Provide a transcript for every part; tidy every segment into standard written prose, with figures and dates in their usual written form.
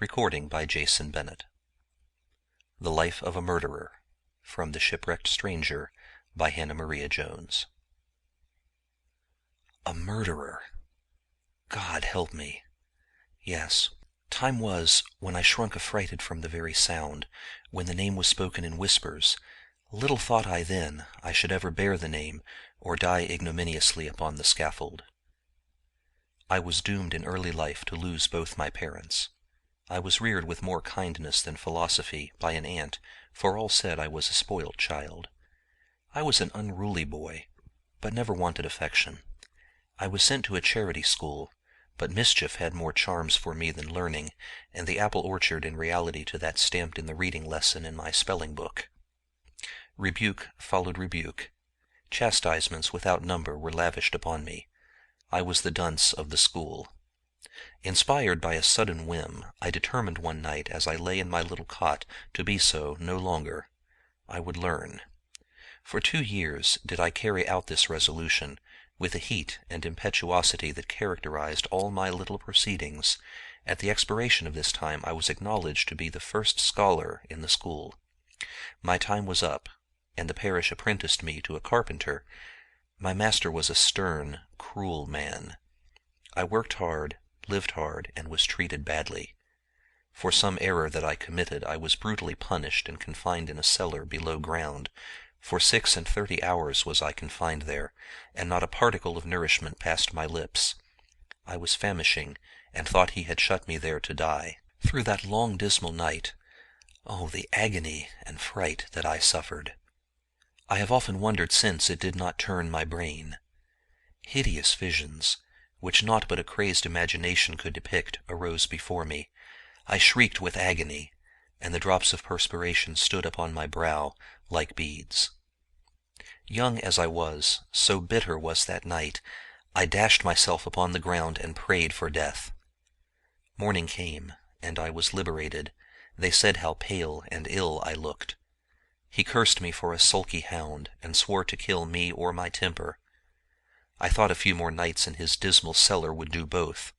Recording by Jason Bennett. The Life of a Murderer, from The Shipwrecked Stranger, by Hannah Maria Jones. A murderer! God help me! Yes, time was when I shrunk affrighted from the very sound, when the name was spoken in whispers. Little thought I then I should ever bear the name, or die ignominiously upon the scaffold. I was doomed in early life to lose both my parents. I was reared with more kindness than philosophy by an aunt, for all said I was a spoiled child. I was an unruly boy, but never wanted affection. I was sent to a charity school, but mischief had more charms for me than learning, and the apple orchard in reality to that stamped in the reading lesson in my spelling book. Rebuke followed rebuke. Chastisements without number were lavished upon me. I was the dunce of the school. Inspired by a sudden whim, I determined one night as I lay in my little cot to be so no longer. I would learn. For 2 years did I carry out this resolution, with a heat and impetuosity that characterized all my little proceedings. At the expiration of this time I was acknowledged to be the first scholar in the school. My time was up, and the parish apprenticed me to a carpenter. My master was a stern, cruel man. I worked hard, lived hard, and was treated badly. For some error that I committed, I was brutally punished and confined in a cellar below ground. For 36 hours was I confined there, and not a particle of nourishment passed my lips. I was famishing, and thought he had shut me there to die. Through that long dismal night, oh, the agony and fright that I suffered! I have often wondered since it did not turn my brain. Hideous visions, which naught but a crazed imagination could depict, arose before me. I shrieked with agony, and the drops of perspiration stood upon my brow like beads. Young as I was, so bitter was that night, I dashed myself upon the ground and prayed for death. Morning came, and I was liberated. They said how pale and ill I looked. He cursed me for a sulky hound, and swore to kill me or my temper. I thought a few more nights in his dismal cellar would do both.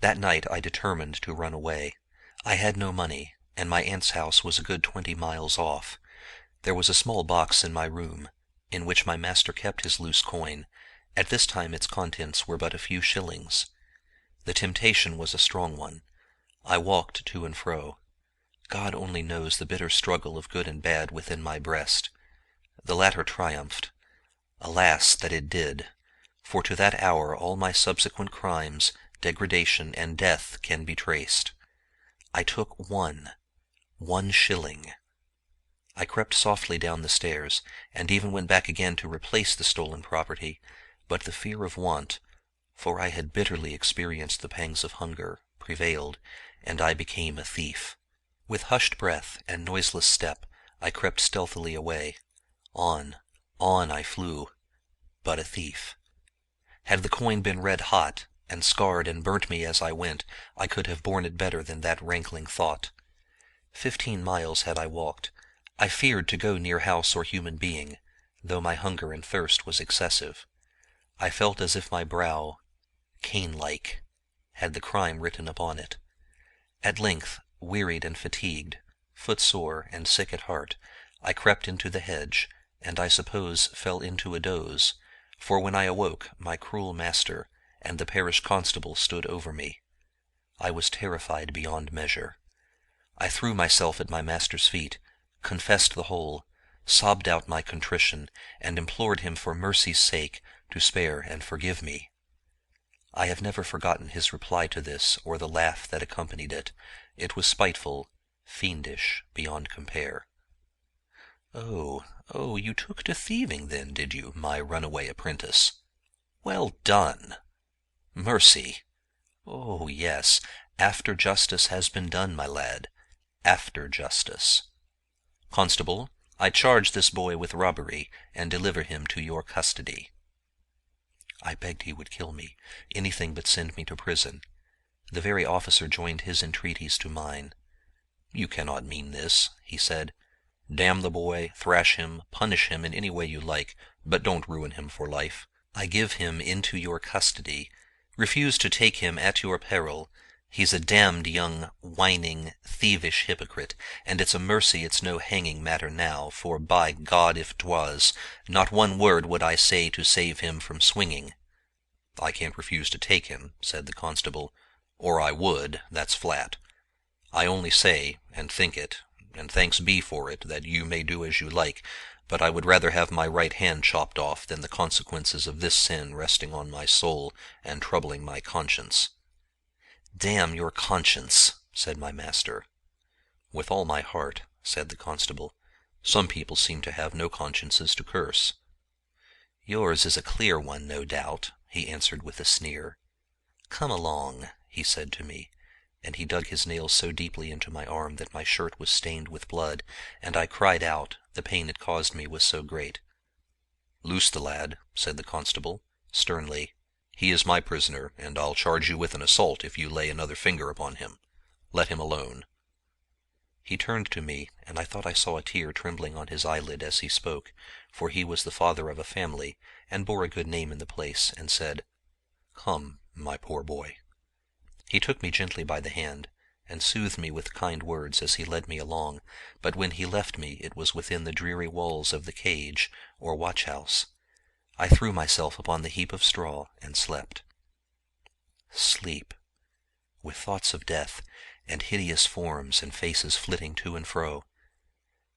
That night I determined to run away. I had no money, and my aunt's house was a good 20 miles off. There was a small box in my room, in which my master kept his loose coin. At this time its contents were but a few shillings. The temptation was a strong one. I walked to and fro. God only knows the bitter struggle of good and bad within my breast. The latter triumphed. Alas, that it did, for to that hour all my subsequent crimes, degradation, and death can be traced. I took one shilling. I crept softly down the stairs, and even went back again to replace the stolen property, but the fear of want, for I had bitterly experienced the pangs of hunger, prevailed, and I became a thief. With hushed breath and noiseless step, I crept stealthily away. On I flew, but a thief. Had the coin been red hot, and scarred and burnt me as I went, I could have borne it better than that rankling thought. 15 miles had I walked. I feared to go near house or human being, though my hunger and thirst was excessive. I felt as if my brow, Cain-like, had the crime written upon it. At length, wearied and fatigued, footsore and sick at heart, I crept into the hedge, and I suppose fell into a doze, for when I awoke my cruel master and the parish constable stood over me. I was terrified beyond measure. I threw myself at my master's feet, confessed the whole, sobbed out my contrition, and implored him for mercy's sake to spare and forgive me. I have never forgotten his reply to this, or the laugh that accompanied it. It was spiteful, fiendish, beyond compare. Oh, you took to thieving then, did you, my runaway apprentice? Well done! Mercy! Oh, yes, after justice has been done, my lad, after justice. Constable, I charge this boy with robbery, and deliver him to your custody. I begged he would kill me, anything but send me to prison. The very officer joined his entreaties to mine. You cannot mean this, he said. Damn the boy, thrash him, punish him in any way you like, but don't ruin him for life. I give him into your custody. Refuse to take him at your peril. He's a damned young, whining, thievish hypocrite, and it's a mercy it's no hanging matter now, for by God if 'twas, not one word would I say to save him from swinging." "I can't refuse to take him," said the constable, "or I would, that's flat. I only say, and think it, and thanks be for it, that you may do as you like, but I would rather have my right hand chopped off than the consequences of this sin resting on my soul and troubling my conscience." "Damn your conscience," said my master. "With all my heart," said the constable. "Some people seem to have no consciences to curse." "Yours is a clear one, no doubt," he answered with a sneer. "Come along," he said to me, and he dug his nails so deeply into my arm that my shirt was stained with blood, and I cried out, the pain it caused me was so great. "Loose the lad," said the constable, sternly. "He is my prisoner, and I'll charge you with an assault if you lay another finger upon him. Let him alone." He turned to me, and I thought I saw a tear trembling on his eyelid as he spoke, for he was the father of a family, and bore a good name in the place, and said, "Come, my poor boy." He took me gently by the hand, and soothed me with kind words as he led me along, but when he left me it was within the dreary walls of the cage, or watch-house. I threw myself upon the heap of straw and slept. Sleep, with thoughts of death, and hideous forms and faces flitting to and fro.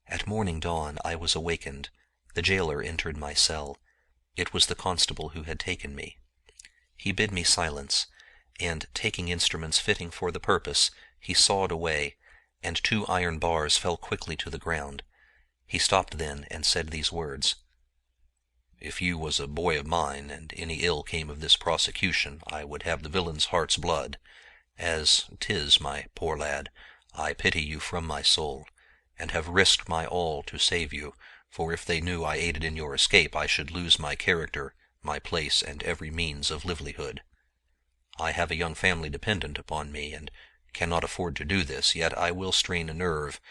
At morning dawn I was awakened. The jailer entered my cell. It was the constable who had taken me. He bid me silence, and taking instruments fitting for the purpose, he sawed away, and 2 iron bars fell quickly to the ground. He stopped then and said these words: "If you was a boy of mine, and any ill came of this prosecution, I would have the villain's heart's blood. As 'tis, my poor lad, I pity you from my soul, and have risked my all to save you, for if they knew I aided in your escape, I should lose my character, my place, and every means of livelihood. I have a young family dependent upon me, and cannot afford to do this, yet I will strain a nerve,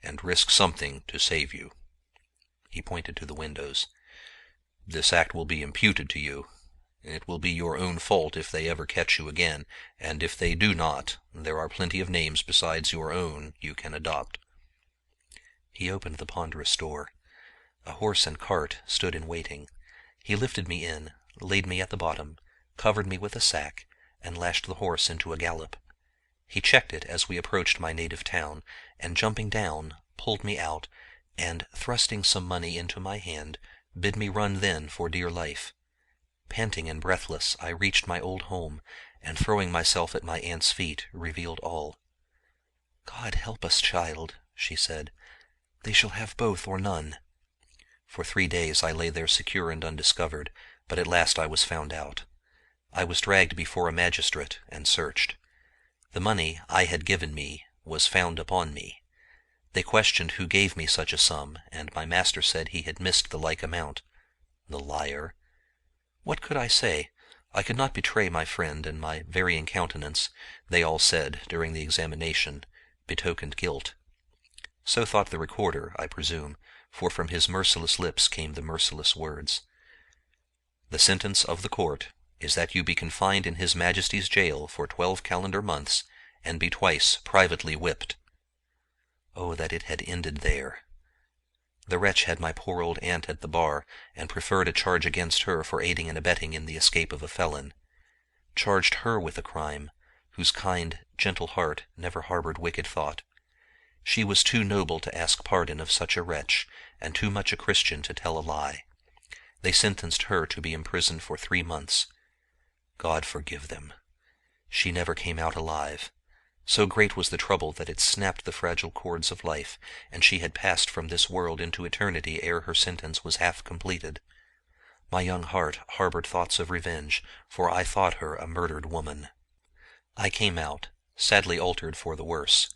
and risk something to save you." He pointed to the windows. "This act will be imputed to you. It will be your own fault if they ever catch you again, and if they do not, there are plenty of names besides your own you can adopt." He opened the ponderous door. A horse and cart stood in waiting. He lifted me in, laid me at the bottom, covered me with a sack, and lashed the horse into a gallop. He checked it as we approached my native town, and jumping down, pulled me out, and, thrusting some money into my hand, bid me run then for dear life. Panting and breathless, I reached my old home, and throwing myself at my aunt's feet, revealed all. "God help us, child," she said. "They shall have both or none." For 3 days I lay there secure and undiscovered, but at last I was found out. I was dragged before a magistrate and searched. The money I had given me was found upon me. They questioned who gave me such a sum, and my master said he had missed the like amount. The liar! What could I say? I could not betray my friend, and my varying countenance, they all said, during the examination, betokened guilt. So thought the recorder, I presume, for from his merciless lips came the merciless words: "The sentence of the court is that you be confined in His Majesty's jail for 12 calendar months, and be twice privately whipped." Oh, that it had ended there! The wretch had my poor old aunt at the bar, and preferred a charge against her for aiding and abetting in the escape of a felon. Charged her with a crime, whose kind, gentle heart never harbored wicked thought. She was too noble to ask pardon of such a wretch, and too much a Christian to tell a lie. They sentenced her to be imprisoned for 3 months. God forgive them. She never came out alive. So great was the trouble that it snapped the fragile cords of life, and she had passed from this world into eternity ere her sentence was half completed. My young heart harbored thoughts of revenge, for I thought her a murdered woman. I came out, sadly altered for the worse.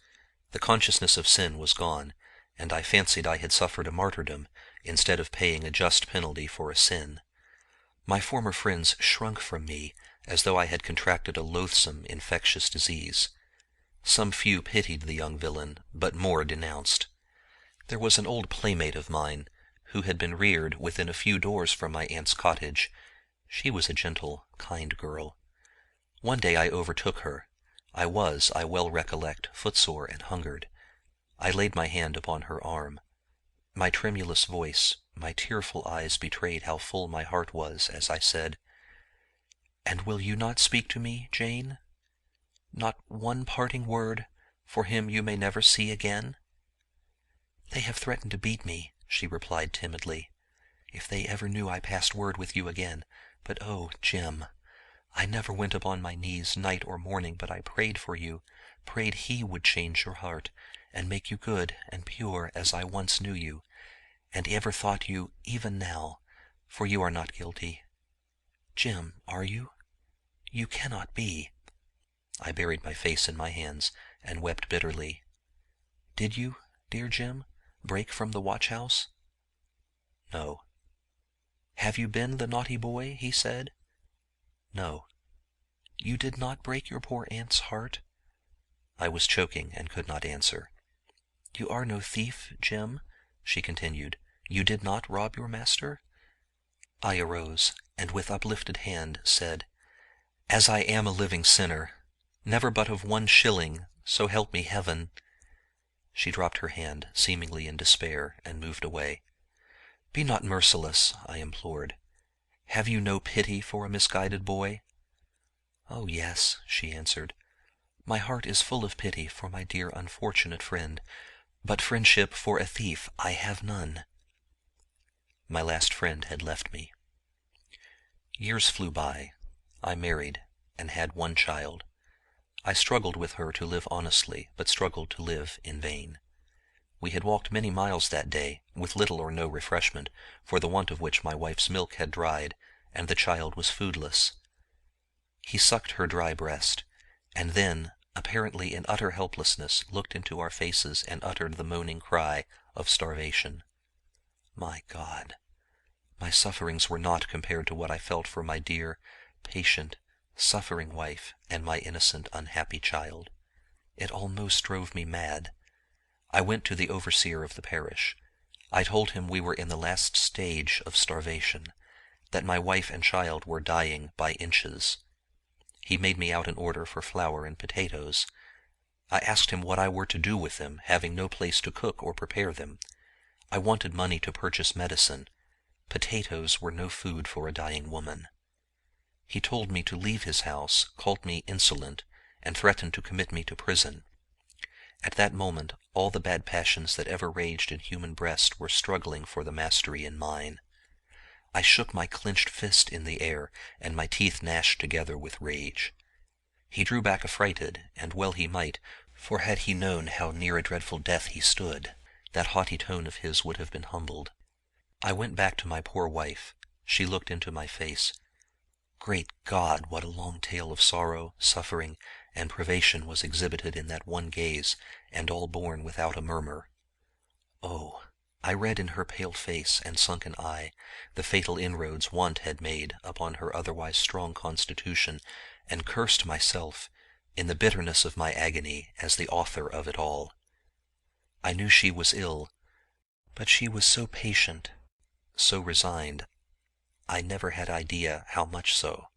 The consciousness of sin was gone, and I fancied I had suffered a martyrdom instead of paying a just penalty for a sin. My former friends shrunk from me as though I had contracted a loathsome, infectious disease. Some few pitied the young villain, but more denounced. There was an old playmate of mine, who had been reared within a few doors from my aunt's cottage. She was a gentle, kind girl. One day I overtook her. I well recollect, footsore and hungered. I laid my hand upon her arm. My tremulous voice, my tearful eyes betrayed how full my heart was as I said, "And will you not speak to me, Jane? Not one parting word for him you may never see again?" "They have threatened to beat me," she replied timidly, "if they ever knew I passed word with you again. But oh, Jim, I never went upon my knees night or morning but I prayed for you, prayed he would change your heart, and make you good and pure as I once knew you, and ever thought you even now, for you are not guilty. Jim, are you? You cannot be." I buried my face in my hands and wept bitterly. "Did you, dear Jim, break from the watch-house?" "No." "Have you been the naughty boy?" he said. "No." "You did not break your poor aunt's heart?" I was choking and could not answer. "You are no thief, Jim," she continued. "You did not rob your master?" I arose, and with uplifted hand said, "As I am a living sinner, never but of 1 shilling, so help me heaven." She dropped her hand, seemingly in despair, and moved away. "Be not merciless," I implored. "Have you no pity for a misguided boy?" "Oh, yes," she answered. "My heart is full of pity for my dear unfortunate friend, but friendship for a thief I have none." My last friend had left me. Years flew by. I married, and had 1 child. I struggled with her to live honestly, but struggled to live in vain. We had walked many miles that day, with little or no refreshment, for the want of which my wife's milk had dried, and the child was foodless. He sucked her dry breast, and then, apparently in utter helplessness, looked into our faces and uttered the moaning cry of starvation. My God! My sufferings were naught compared to what I felt for my dear, patient, suffering wife and my innocent, unhappy child. It almost drove me mad. I went to the overseer of the parish. I told him we were in the last stage of starvation, that my wife and child were dying by inches. He made me out an order for flour and potatoes. I asked him what I were to do with them, having no place to cook or prepare them. I wanted money to purchase medicine. Potatoes were no food for a dying woman. He told me to leave his house, called me insolent, and threatened to commit me to prison. At that moment all the bad passions that ever raged in human breast were struggling for the mastery in mine. I shook my clenched fist in the air, and my teeth gnashed together with rage. He drew back affrighted, and well he might, for had he known how near a dreadful death he stood, that haughty tone of his would have been humbled. I went back to my poor wife. She looked into my face. Great God, what a long tale of sorrow, suffering, and privation was exhibited in that one gaze, and all borne without a murmur. Oh, I read in her pale face and sunken eye the fatal inroads want had made upon her otherwise strong constitution, and cursed myself, in the bitterness of my agony, as the author of it all. I knew she was ill, but she was so patient, so resigned, I never had idea how much so.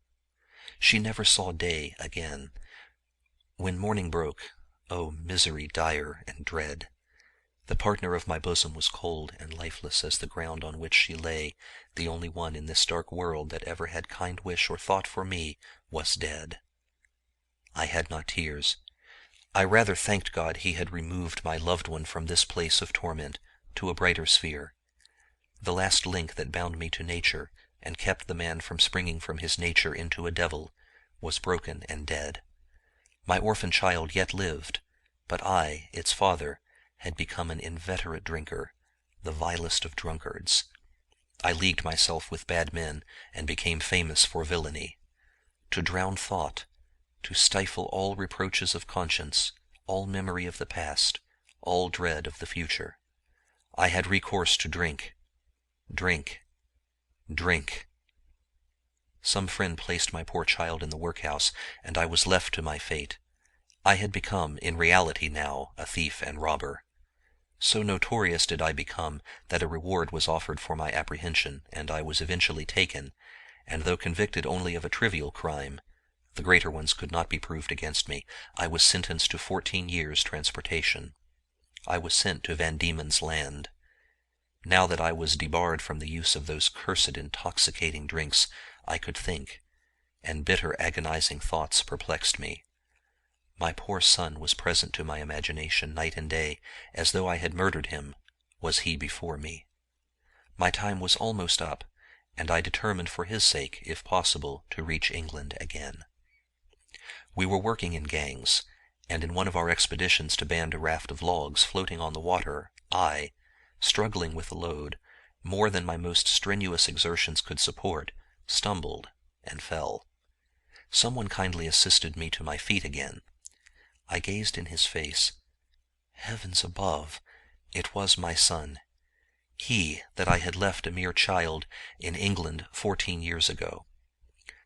She never saw day again. When morning broke, oh, misery dire and dread! The partner of my bosom was cold and lifeless as the ground on which she lay, the only one in this dark world that ever had kind wish or thought for me was dead. I had not tears. I rather thanked God he had removed my loved one from this place of torment to a brighter sphere. The last link that bound me to nature, and kept the man from springing from his nature into a devil, was broken and dead. My orphan child yet lived, but I, its father, had become an inveterate drinker, the vilest of drunkards. I leagued myself with bad men, and became famous for villainy. To drown thought, to stifle all reproaches of conscience, all memory of the past, all dread of the future, I had recourse to drink. Drink, drink. Some friend placed my poor child in the workhouse, and I was left to my fate. I had become, in reality now, a thief and robber. So notorious did I become that a reward was offered for my apprehension, and I was eventually taken, and though convicted only of a trivial crime, The greater ones could not be proved against me. I was sentenced to 14 years' transportation. I was sent to Van Diemen's Land. Now that I was debarred from the use of those cursed intoxicating drinks, I could think, and bitter agonizing thoughts perplexed me. My poor son was present to my imagination night and day, as though I had murdered him, was he before me. My time was almost up, and I determined for his sake, if possible, to reach England again. We were working in gangs, and in one of our expeditions to band a raft of logs floating on the water, I, struggling with the load, more than my most strenuous exertions could support, stumbled and fell. Someone kindly assisted me to my feet again. I gazed in his face. Heavens above, it was my son. He that I had left a mere child in England 14 years ago.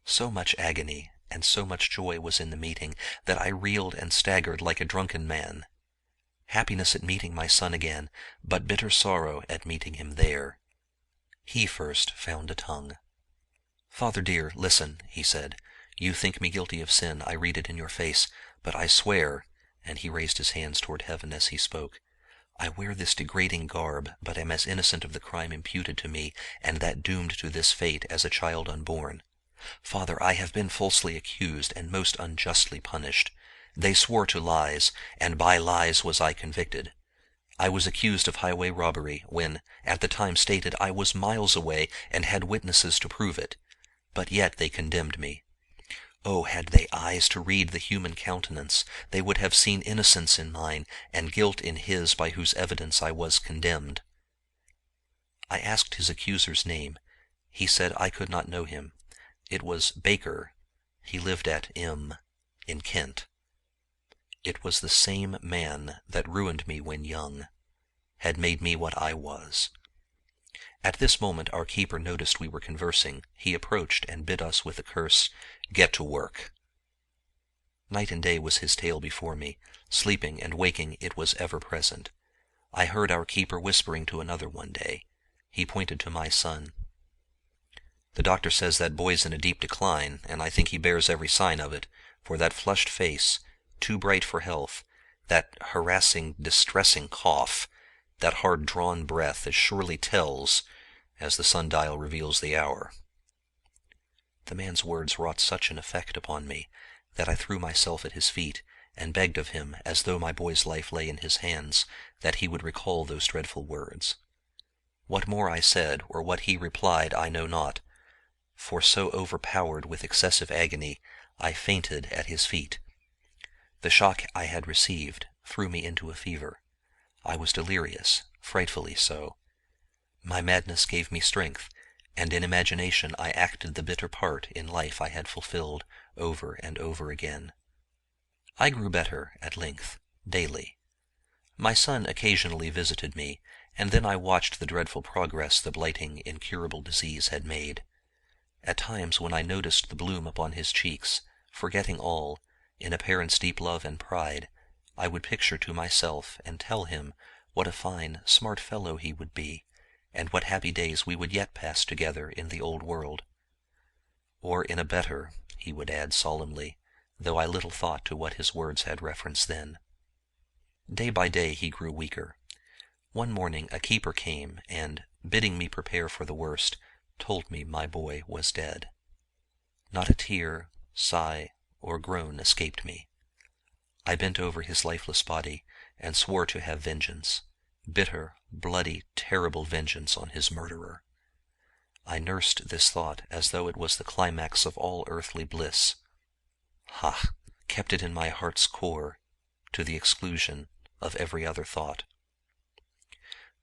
So much agony and so much joy was in the meeting that I reeled and staggered like a drunken man. Happiness at meeting my son again, but bitter sorrow at meeting him there. He first found a tongue. "Father dear, listen," he said. "You think me guilty of sin, I read it in your face, but I swear," and he raised his hands toward heaven as he spoke, "I wear this degrading garb, but am as innocent of the crime imputed to me, and that doomed to this fate, as a child unborn. Father, I have been falsely accused, and most unjustly punished. They swore to lies, and by lies was I convicted. I was accused of highway robbery, when, at the time stated, I was miles away, and had witnesses to prove it. But yet they condemned me. Oh, had they eyes to read the human countenance, they would have seen innocence in mine, and guilt in his by whose evidence I was condemned." I asked his accuser's name. He said I could not know him. It was Baker. He lived at M. in Kent. It was the same man that ruined me when young, had made me what I was. At this moment our keeper noticed we were conversing. He approached and bid us with a curse, "Get to work." Night and day was his tale before me. Sleeping and waking it was ever present. I heard our keeper whispering to another one day. He pointed to my son. "The doctor says that boy's in a deep decline, and I think he bears every sign of it, for that flushed face, too bright for health, that harassing, distressing cough, that hard-drawn breath, as surely tells as the sundial reveals the hour." The man's words wrought such an effect upon me that I threw myself at his feet and begged of him, as though my boy's life lay in his hands, that he would recall those dreadful words. What more I said, or what he replied, I know not, for so overpowered with excessive agony, I fainted at his feet. The shock I had received threw me into a fever. I was delirious, frightfully so. My madness gave me strength, and in imagination I acted the bitter part in life I had fulfilled over and over again. I grew better, at length, daily. My son occasionally visited me, and then I watched the dreadful progress the blighting, incurable disease had made. At times when I noticed the bloom upon his cheeks, forgetting all, in a parent's deep love and pride, I would picture to myself and tell him what a fine, smart fellow he would be, and what happy days we would yet pass together in the old world. Or in a better, he would add solemnly, though I little thought to what his words had reference then. Day by day he grew weaker. One morning a keeper came, and, bidding me prepare for the worst, told me my boy was dead. Not a tear, sigh, or groan escaped me. I bent over his lifeless body, and swore to have vengeance, bitter, bloody, terrible vengeance on his murderer. I nursed this thought as though it was the climax of all earthly bliss. Ha! Kept it in my heart's core, to the exclusion of every other thought.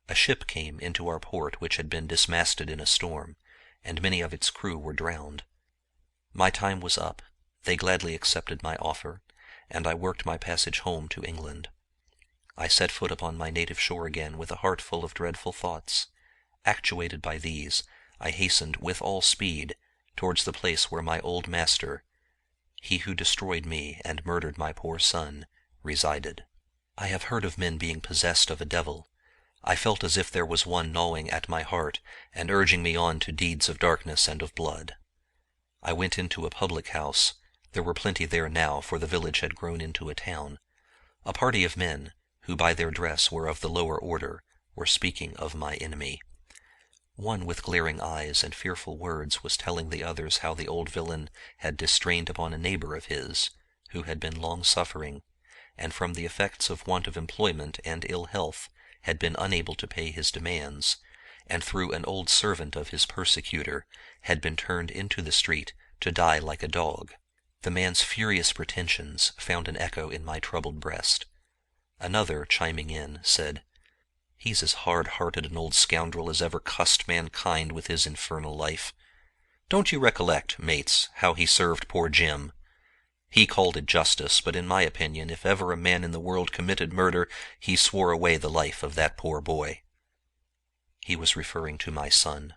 A ship came into our port which had been dismasted in a storm, and many of its crew were drowned. My time was up. They gladly accepted my offer, and I worked my passage home to England. I set foot upon my native shore again with a heart full of dreadful thoughts. Actuated by these, I hastened with all speed towards the place where my old master, he who destroyed me and murdered my poor son, resided. I have heard of men being possessed of a devil. I felt as if there was one gnawing at my heart and urging me on to deeds of darkness and of blood. I went into a public house, There were plenty there now, for the village had grown into a town. A party of men, who by their dress were of the lower order, were speaking of my enemy. One with glaring eyes and fearful words was telling the others how the old villain had distrained upon a neighbor of his, who had been long suffering, and from the effects of want of employment and ill health had been unable to pay his demands, and through an old servant of his persecutor had been turned into the street to die like a dog. The man's furious pretensions found an echo in my troubled breast. Another, chiming in, said, "He's as hard-hearted an old scoundrel as ever cussed mankind with his infernal life. Don't you recollect, mates, how he served poor Jim? He called it justice, but in my opinion, if ever a man in the world committed murder, he swore away the life of that poor boy." He was referring to my son.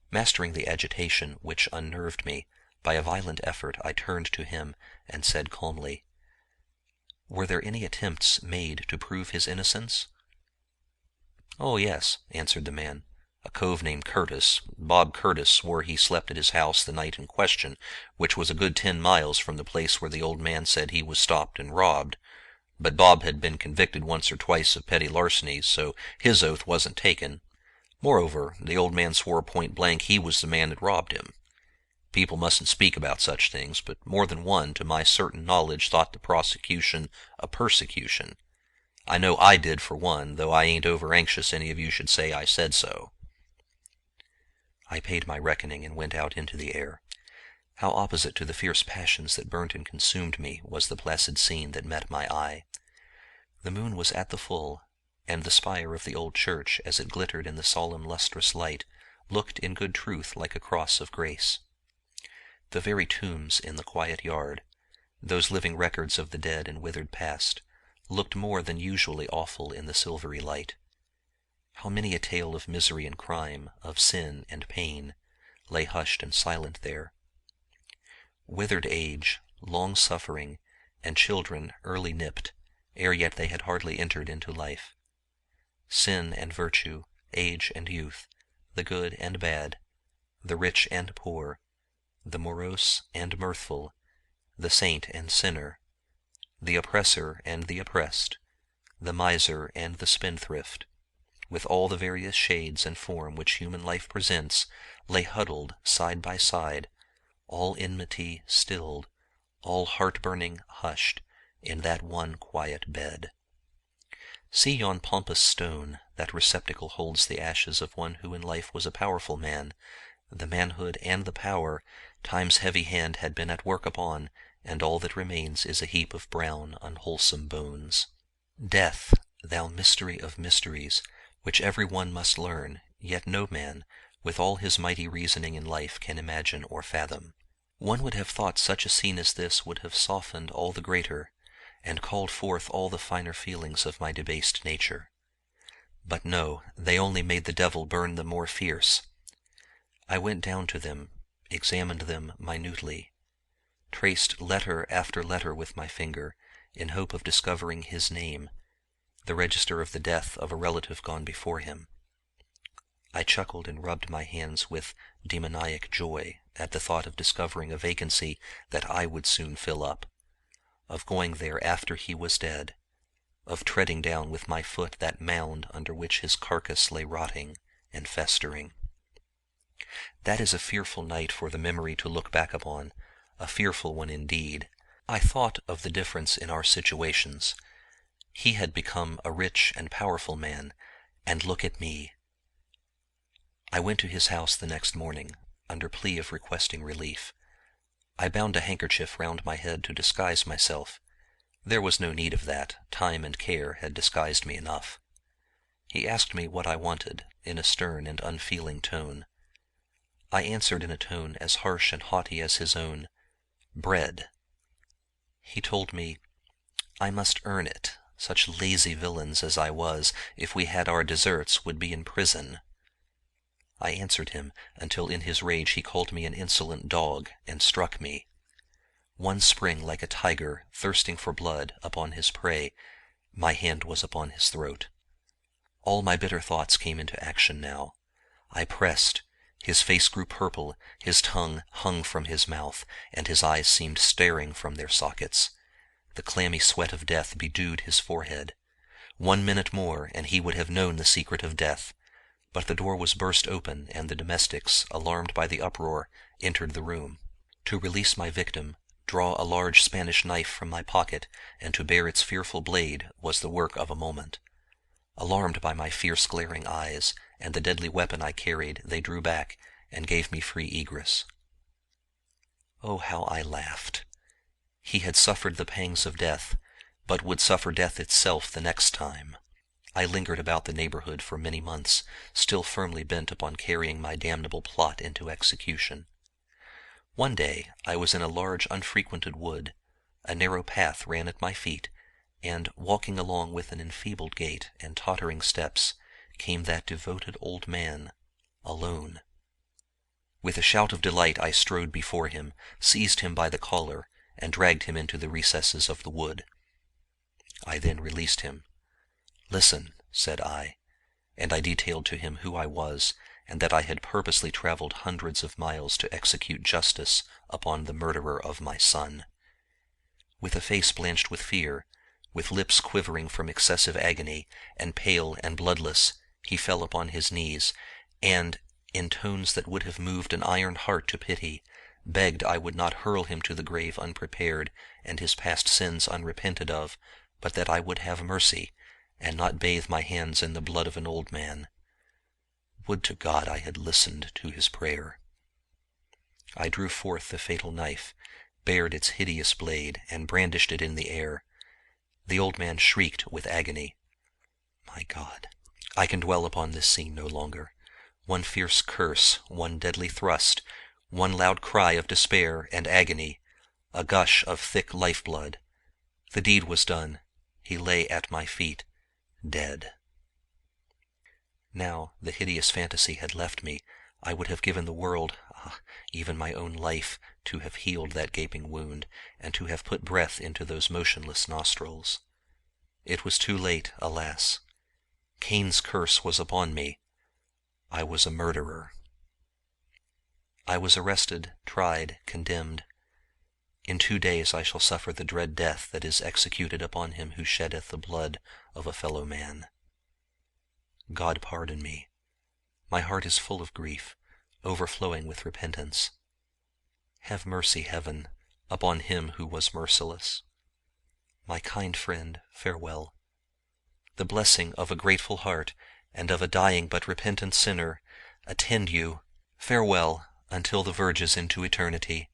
Mastering the agitation which unnerved me, by a violent effort I turned to him and said calmly, "Were there any attempts made to prove his innocence?" "Oh, yes," answered the man. "A cove named Curtis, Bob Curtis, swore he slept at his house the night in question, which was a good 10 miles from the place where the old man said he was stopped and robbed. But Bob had been convicted once or twice of petty larcenies, so his oath wasn't taken. Moreover, the old man swore point blank he was the man that robbed him. People mustn't speak about such things, but more than one, to my certain knowledge, thought the prosecution a persecution. I know I did for one, though I ain't over anxious any of you should say I said so." I paid my reckoning and went out into the air. How opposite to the fierce passions that burnt and consumed me was the placid scene that met my eye. The moon was at the full, and the spire of the old church, as it glittered in the solemn lustrous light, looked in good truth like a cross of grace. The very tombs in the quiet yard, those living records of the dead and withered past, looked more than usually awful in the silvery light. How many a tale of misery and crime, of sin and pain, lay hushed and silent there. Withered age, long suffering, and children early nipped, ere yet they had hardly entered into life. Sin and virtue, age and youth, the good and bad, the rich and poor, the morose and mirthful, the saint and sinner, the oppressor and the oppressed, the miser and the spendthrift, with all the various shades and form which human life presents, lay huddled side by side, all enmity stilled, all heart-burning hushed, in that one quiet bed. See yon pompous stone, that receptacle holds the ashes of one who in life was a powerful man. The manhood and the power time's heavy hand had been at work upon, and all that remains is a heap of brown, unwholesome bones. Death, thou mystery of mysteries, which every one must learn, yet no man, with all his mighty reasoning in life, can imagine or fathom. One would have thought such a scene as this would have softened all the greater, and called forth all the finer feelings of my debased nature. But no, they only made the devil burn the more fierce. I went down to them, examined them minutely, traced letter after letter with my finger, in hope of discovering his name, the register of the death of a relative gone before him. I chuckled and rubbed my hands with demoniac joy at the thought of discovering a vacancy that I would soon fill up, of going there after he was dead, of treading down with my foot that mound under which his carcass lay rotting and festering. That is a fearful night for the memory to look back upon, a fearful one indeed. I thought of the difference in our situations. He had become a rich and powerful man, and look at me. I went to his house the next morning, under plea of requesting relief. I bound a handkerchief round my head to disguise myself. There was no need of that, time and care had disguised me enough. He asked me what I wanted, in a stern and unfeeling tone. I answered in a tone as harsh and haughty as his own, "Bread." He told me, "I must earn it. Such lazy villains as I was, if we had our deserts, would be in prison." I answered him, until in his rage he called me an insolent dog, and struck me. One spring like a tiger, thirsting for blood, upon his prey, my hand was upon his throat. All my bitter thoughts came into action now. I pressed, His face grew purple, his tongue hung from his mouth, and his eyes seemed staring from their sockets. The clammy sweat of death bedewed his forehead. 1 minute more, and he would have known the secret of death. But the door was burst open, and the domestics, alarmed by the uproar, entered the room. To release my victim, draw a large Spanish knife from my pocket, and to bare its fearful blade was the work of a moment. Alarmed by my fierce glaring eyes, and the deadly weapon I carried, they drew back, and gave me free egress. Oh, how I laughed! He had suffered the pangs of death, but would suffer death itself the next time. I lingered about the neighborhood for many months, still firmly bent upon carrying my damnable plot into execution. One day I was in a large unfrequented wood. A narrow path ran at my feet, and, walking along with an enfeebled gait and tottering steps, came that devoted old man, alone. With a shout of delight I strode before him, seized him by the collar, and dragged him into the recesses of the wood. I then released him. "Listen," said I, and I detailed to him who I was, and that I had purposely traveled hundreds of miles to execute justice upon the murderer of my son. With a face blanched with fear, with lips quivering from excessive agony, and pale and bloodless, he fell upon his knees, and, in tones that would have moved an iron heart to pity, begged I would not hurl him to the grave unprepared, and his past sins unrepented of, but that I would have mercy, and not bathe my hands in the blood of an old man. Would to God I had listened to his prayer. I drew forth the fatal knife, bared its hideous blade, and brandished it in the air. The old man shrieked with agony. My God, I can dwell upon this scene no longer. One fierce curse, one deadly thrust, one loud cry of despair and agony, a gush of thick life-blood. The deed was done. He lay at my feet, dead. Now the hideous fantasy had left me. I would have given the world, even my own life, to have healed that gaping wound, and to have put breath into those motionless nostrils. It was too late, alas. Cain's curse was upon me. I was a murderer. I was arrested, tried, condemned. In 2 days I shall suffer the dread death that is executed upon him who sheddeth the blood of a fellow man. God pardon me. My heart is full of grief, overflowing with repentance. Have mercy, Heaven, upon him who was merciless. My kind friend, farewell. The blessing of a grateful heart and of a dying but repentant sinner attend you. Farewell, until the verges into eternity.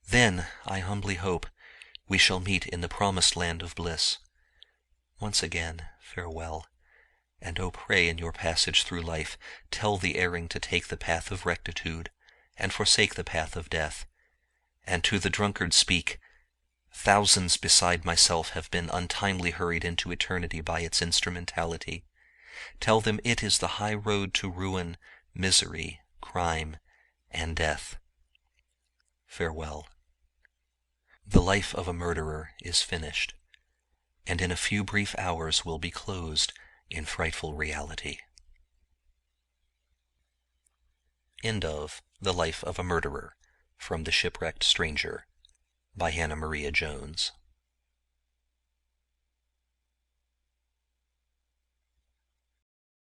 Then, I humbly hope, we shall meet in the promised land of bliss. Once again, farewell, and pray in your passage through life, tell the erring to take the path of rectitude, and forsake the path of death. And to the drunkard speak, thousands beside myself have been untimely hurried into eternity by its instrumentality. Tell them it is the high road to ruin, misery, crime, and death. Farewell. The life of a murderer is finished, and in a few brief hours will be closed in frightful reality. End of The Life of a Murderer, from The Shipwrecked Stranger, by Hannah Maria Jones.